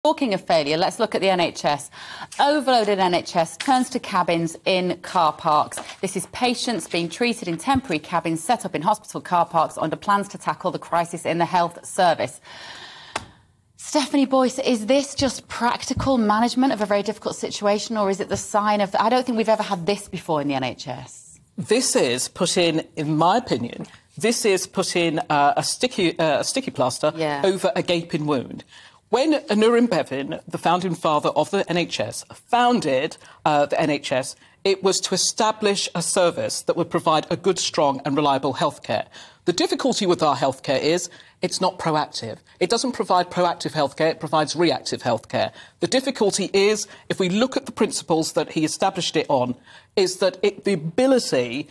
Talking of failure, let's look at the NHS. Overloaded NHS turns to cabins in car parks. This is patients being treated in temporary cabins set up in hospital car parks under plans to tackle the crisis in the health service. Stephanie Boyce, is this just practical management of a very difficult situation, or is it the sign of... I don't think we've ever had this before in the NHS. This is put in my opinion, this is put in a sticky plaster over a gaping wound. When Aneurin Bevan, the founding father of the NHS, founded the NHS, it was to establish a service that would provide a good, strong and reliable healthcare. The difficulty with our healthcare is it's not proactive. It doesn't provide proactive healthcare, it provides reactive healthcare. The difficulty is, if we look at the principles that he established it on, is that the ability...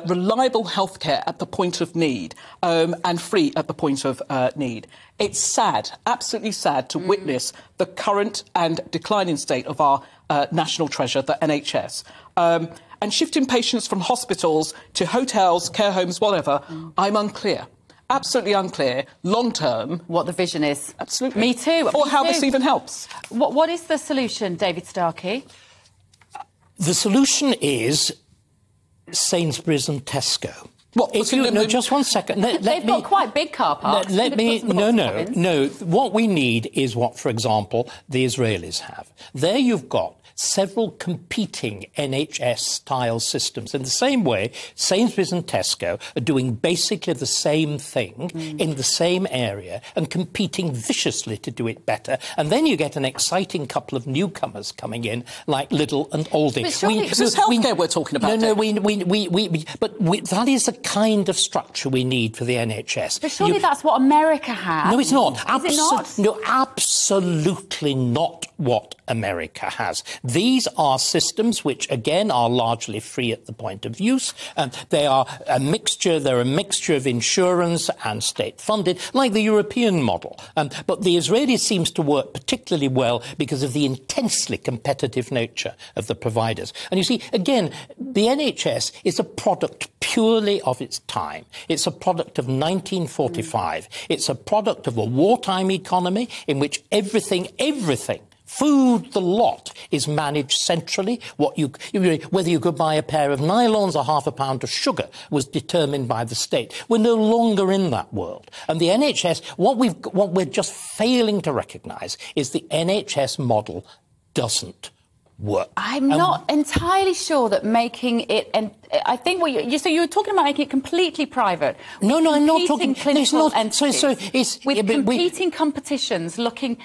reliable healthcare at the point of need and free at the point of need. It's sad, absolutely sad, to witness the current and declining state of our national treasure, the NHS. And shifting patients from hospitals to hotels, care homes, whatever, I'm unclear. Absolutely unclear, long-term... what the vision is. Absolutely. Me too. Or how this even helps. What is the solution, David Starkey? The solution is... Sainsbury's and Tesco. What? Just one second. They've got quite big car parks. No. What we need is what, for example, the Israelis have. There you've got several competing NHS-style systems. In the same way, Sainsbury's and Tesco are doing basically the same thing in the same area and competing viciously to do it better. And then you get an exciting couple of newcomers coming in, like Lidl and Aldi. This is healthcare we're talking about. That is the kind of structure we need for the NHS. But surely that's what America has. No, it's not. Is it not? No, absolutely not what America has. These are systems which, again, are largely free at the point of use. They are a mixture. They're a mixture of insurance and state-funded, like the European model. But the Israeli seems to work particularly well because of the intensely competitive nature of the providers. And you see, again, the NHS is a product purely of its time. It's a product of 1945. It's a product of a wartime economy in which everything, food, the lot, is managed centrally. Whether you could buy a pair of nylons or half a pound of sugar was determined by the state. We're no longer in that world. And the NHS, what we're just failing to recognise is the NHS model doesn't work. I'm not entirely sure that making it... And I think what so you were talking about making it completely private. No, I'm not talking... Clinical entities, with competing competitions looking...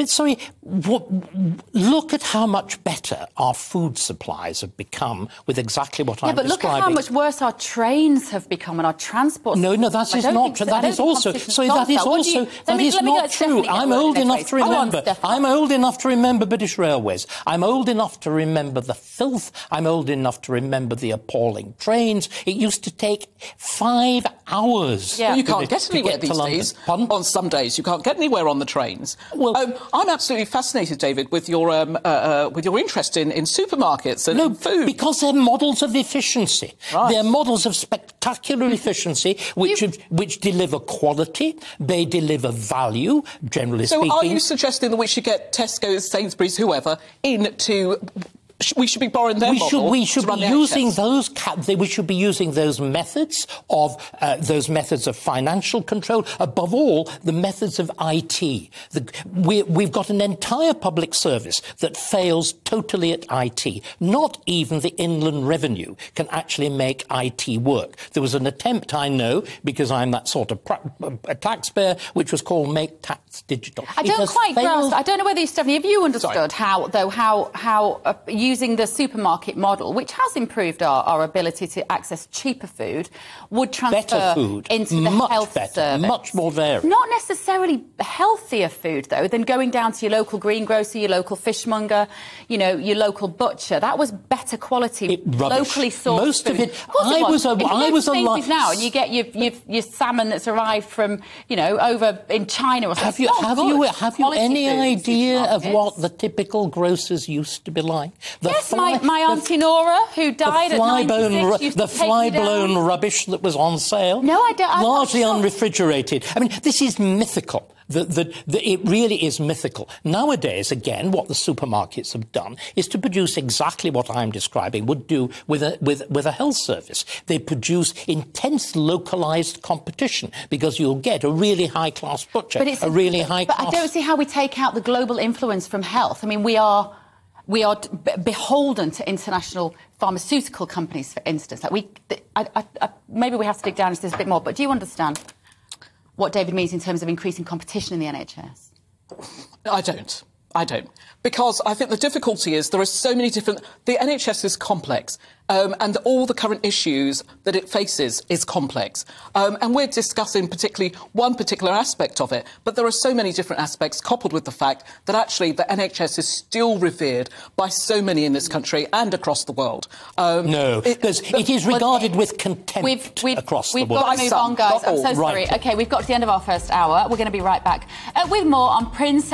Sorry, look at how much better our food supplies have become with exactly what I'm describing. Yeah, but look at how much worse our trains have become and our transport... No, that is not true. That is not true. I'm old enough to remember. I'm old enough to remember British Railways. I'm old enough to remember the filth. I'm old enough to remember the appalling trains. It used to take 5 hours. Yeah. Well, you can't get anywhere these days. Pardon? On some days, you can't get anywhere on the trains. Well, I'm absolutely fascinated, David, with your interest in supermarkets and food. Because they're models of efficiency. Right. They're models of spectacular efficiency, which deliver quality. They deliver value, generally speaking. So, are you suggesting that we should get Tesco's, Sainsbury's, whoever, we should be borrowing their model. We should be using those methods of financial control. Above all, the methods of IT. We've got an entire public service that fails totally at IT. Not even the Inland Revenue can actually make IT work. There was an attempt, I know, because I'm that sort of taxpayer, which was called Make Tax Digital. I don't quite grasp. I don't know whether, Stephanie, have you understood how using the supermarket model, which has improved our ability to access cheaper food, would transfer into the health service. Much more varied. Not necessarily healthier food, though, than going down to your local greengrocer, your local fishmonger, your local butcher. That was better quality, locally sourced Most food. of it. I was alive now, and you get your salmon that's arrived from over in China or something. Have you any idea of what the typical grocers used to be like? Yes, my Auntie Nora, who died at 96, the fly-blown rubbish that was on sale. No, I don't. Largely unrefrigerated. I mean, this is mythical. It really is mythical. Nowadays, again, what the supermarkets have done is to produce exactly what I'm describing would do with a health service. They produce intense localised competition because you'll get a really high-class butcher, a really high-class... But I don't see how we take out the global influence from health. I mean, we are beholden to international pharmaceutical companies, for instance. Like maybe we have to dig down into this a bit more, but do you understand what David means in terms of increasing competition in the NHS? I don't. Because I think the difficulty is there are so many different... The NHS is complex, and all the current issues that it faces is complex. And we're discussing particularly one particular aspect of it, but there are so many different aspects coupled with the fact that actually the NHS is still revered by so many in this country and across the world. No, because it is regarded with contempt across the world. We've got to move on, guys. I'm so sorry. OK, we've got to the end of our first hour. We're going to be right back with more on Prince